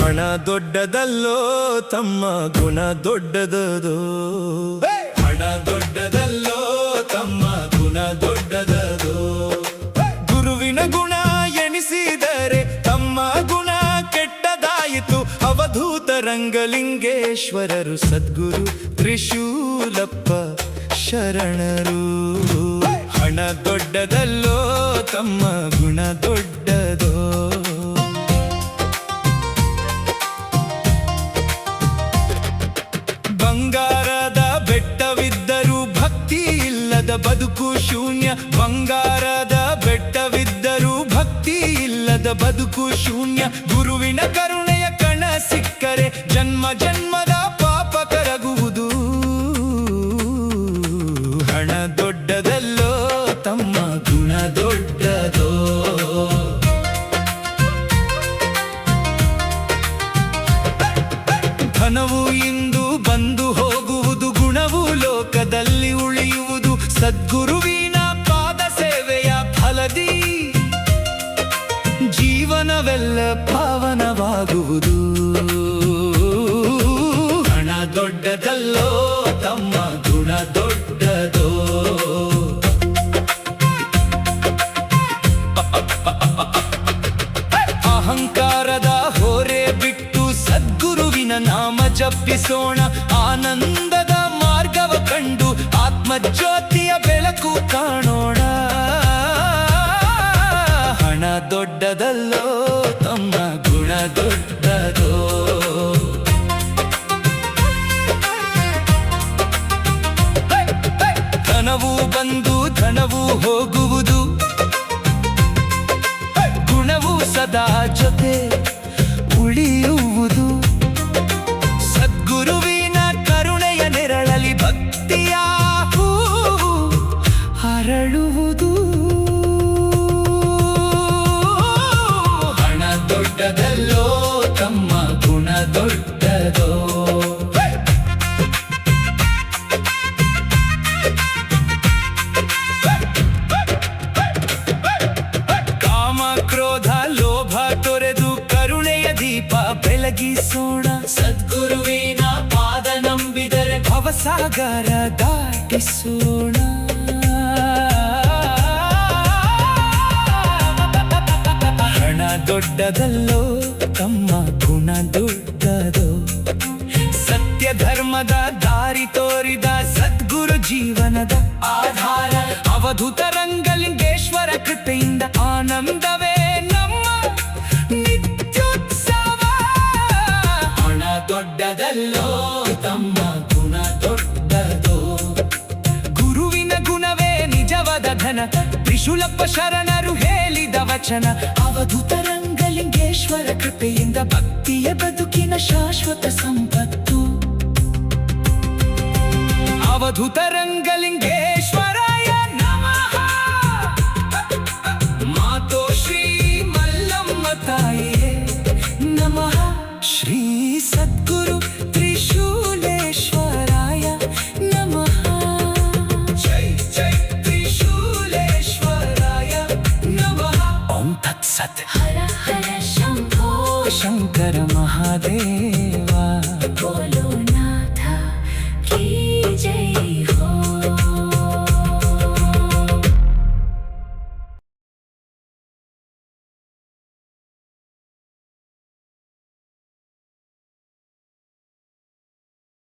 ಹಣ ದೊಡ್ಡದಲ್ಲೋ ತಮ್ಮ ಗುಣ ದೊಡ್ಡದೋ. ಹಣ ದೊಡ್ಡದಲ್ಲೋ ತಮ್ಮ ಗುಣ ದೊಡ್ಡದೋ. ಗುರುವಿನ ಗುಣ ಎಣಿಸಿದರೆ ತಮ್ಮ ಗುಣ ಕೆಟ್ಟದಾಯಿತು. ಅವಧೂತ ರಂಗಲಿಂಗೇಶ್ವರರು ಸದ್ಗುರು ತ್ರಿಶೂಲಪ್ಪ ಶರಣರು. ಹಣ ದೊಡ್ಡದಲ್ಲೋ ತಮ್ಮ ಗುಣ ದೊಡ್ಡದೋ. ಬಂಗಾರದ ಬೆಟ್ಟವಿದ್ದರೂ ಭಕ್ತಿ ಇಲ್ಲದ ಬದುಕು ಶೂನ್ಯ. ಬಂಗಾರದ ಬೆಟ್ಟವಿದ್ದರೂ ಭಕ್ತಿ ಇಲ್ಲದ ಬದುಕು ಶೂನ್ಯ. ಗುರುವಿನ ಕರುಣೆಯ ಕಣ ಸಿಕ್ಕರೆ ಜನ್ಮ ಜನ್ಮದ ಪಾಪ ಕರಗುವುದು. ಹಣ ದೊಡ್ಡದಲ್ಲೋ ತಮ್ಮ ಗುಣ ದೊಡ್ಡದೋ. ಧನವು ಇಂದು ಬಂದು ಹೋಗುವುದು, ಗುಣವು ಲೋಕದಲ್ಲಿ ಉಳಿಯುವುದು. ಸದ್ಗುರುವಿನ ಪಾದ ಸೇವೆಯ ಫಲದಿ ಜೀವನವೆಲ್ಲ ಪಾವನವಾಗುವುದು. ಹಣ ದೊಡ್ಡದಲ್ಲೋ ತಮ್ಮ ಗುಣ ದೊಡ್ಡದೋ. ಅಹಂಕಾರದ ಹೊರೆ ಬಿಟ್ಟು ಸದ್ಗುರುವಿನ ನಾಮ ಜಪಿಸೋಣ. ಆನಂದದ ಮಾರ್ಗವ ಕಂಡು ಆತ್ಮಜ್ಯೋತಿಯ ಬೆಳಕು ಕಾಣೋಣ. ಹಣ ದೊಡ್ಡದಲ್ಲೋ ತಮ್ಮ ಗುಣ ದೊಡ್ಡದೋ. ಧನವು ಬಂದು ಧನವು ಹೋಗುವುದು, ಗುಣವು ಸದಾ ಜೊತೆ ಉಳಿಯುವುದು. ಸದ್ಗುರುವಿನ ಕರುಣೆಯ ನೆರಳಲಿ ಭಕ್ತಿಯ ಹೂವು ಹರಳುವುದು. ಹಣ ದೊಡ್ಡದಲ್ಲೋ ತಮ್ಮ ಗುಣ ದೊಡ್ಡದೋ. ಕಾಮ ಕ್ರೋಧ ಲೋಭ ತೊರೆದು ಕರುಣೆಯ ದೀಪ ಬೆಳಗಿಸೋಣ. ಸದ್ಗುರುವಿನ ಪಾದ ನಂಬಿದರೆ ಭವಸಾಗರ ದಾಟಿಸೋಣ. ಹಣ ದೊಡ್ಡದಲ್ಲೋ ತಮ್ಮ ಗುಣ ದೊಡ್ಡದೋ. ಸತ್ಯ ಧರ್ಮದ ದಾರಿ ತೋರಿದ ಸದ್ಗುರು ಜೀವನದ ಆಧಾರ. ಅವಧೂತ ರಂಗಲಿಂಗೇಶ್ವರ ಕೃಪೆಯಿಂದ ಆನಂದವೇ ನಮ್ಮ ನಿತ್ಯೋತ್ಸವ. ಹಣ ದೊಡ್ಡದಲ್ಲೋ ತಮ್ಮ ಗುಣ ದೊಡ್ಡದೋ. ಗುರುವಿನ ಗುಣವೇ ನಿಜವಾದ ಧನ. ತ್ರಿಶೂಲಪ್ಪ ಶರಣರು ಹೇಳಿದ ವಚನ. ಅವಧೂತ ರಂಗಲಿಂಗೇಶ್ವರ ಕೃಪೆಯಿಂದ ಭಕ್ತಿಯ ಬದುಕಿನ ಶಾಶ್ವತ ಸಂಪತ್ತು. ಅವಧೂತ ರಂಗಲಿಂಗೇಶ್ವರಾಯ ನಮಃ. ಮಾತೋ ಶ್ರೀ ಮಲ್ಲಮ್ಮ ತಾಯಿಯೇ ನಮಃ. ಶ್ರೀ ಸದ್ಗುರು ತ್ರಿಶೂಲೇಶ್ವರಾಯ ನಮಃ. ಜೈ ಜೈ ತ್ರಿಶೂಲೇಶ್ವರಾಯ ನಮಃ. ಓಂ ತತ್ಸತ್. ಹರ ಹರ ಶಂಭೋ ಶಂಕರ.